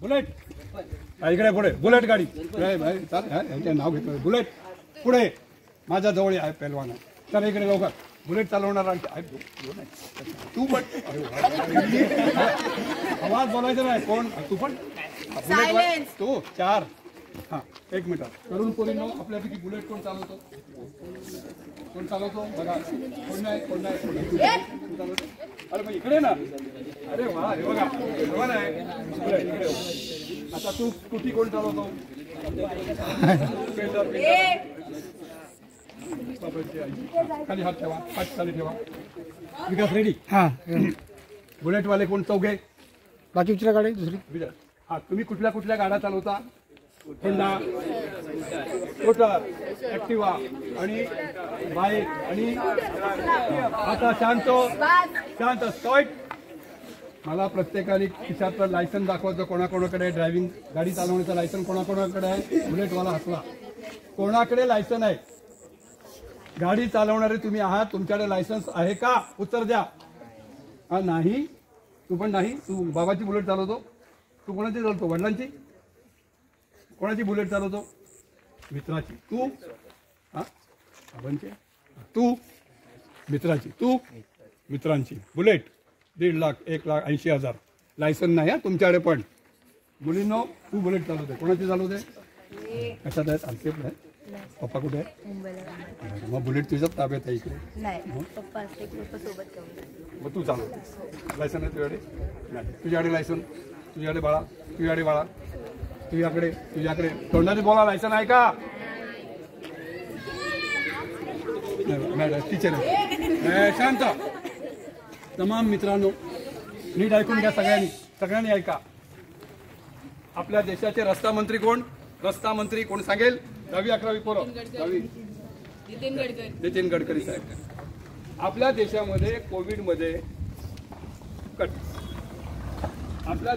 bullet इकडे पुढे bullet गाडी चाल नाव घेतो बुलेट पुढे माझ्या जवळ आहे पेलवान तर इकडे लवकर बुलेट चालवणार तू पण आवाज बोलायचा नाही कोण तू पण बुलेट तू 4 हां 1 मिनिट तरुण पोरींनो आपल्यापैकी बुलेट कोण चालवतो बघा कोण नाही अरे मग इकडे ना अरे वा हे बघा बरोबर आहे बुलेट इकडे आता तू स्कूटी कोण चालवतो खाली हात ठेवा हात खाली ठेवा विकास रेडी हां बुलेटवाले कोण चौघे बाकी कुठल्या गाडी दुसरी हा तुम्ही कुठल्या गाड्या चालवता होंडा स्कूटर ऍक्टिवा आणि बाईक आणि आता शांत स्टॉइट मला प्रत्येकाने खिशातलं लायसन दाखवायचं कोणाकोणाकडे ड्रायव्हिंग गाडी चालवण्याचं लायसन कोणाकोणाकडे आहे बुलेटवाला हसला कोणाकडे लायसन आहे गाडी चालवणारे तुम्ही आहात तुमच्याकडे लायसन्स आहे का उत्तर द्या हा नाही तू पण नाही तू बाबाची बुलेट चालवतो तू कोणाची चालवतो वडिलांची कोणाची बुलेट चालवतो मित्राची तू हा बाबांची तू मित्राची तू मित्रांची बुलेट 1.5 लाख 1,80,000 लायसन नाही हा तुमच्याकडे पण मुलींनो तू बुलेट चालवते कोणाची चालवते कशात आहेत आमचे आहे पप्पा कुठे आहे मग बुलेट तुझ्याच ताब्यात आहे इकडे मग तू चालवते लायसन आहे तुझ्याकडे नाही तुझ्याकडे लायसन तुझ्याकडे बाळा तुझ्याकडे तोंडाने बोला लायसन आहे का मॅडम टीचर शांत तमाम मित्रांनो नीट ऐकून घ्या सगळ्यांनी ऐका आपल्या देशाचे रस्ता मंत्री कोण सांगेल 10वी-11वी पोरं नितीन गडकरी साहेब आपल्या देशामध्ये कोविडमध्ये आपल्या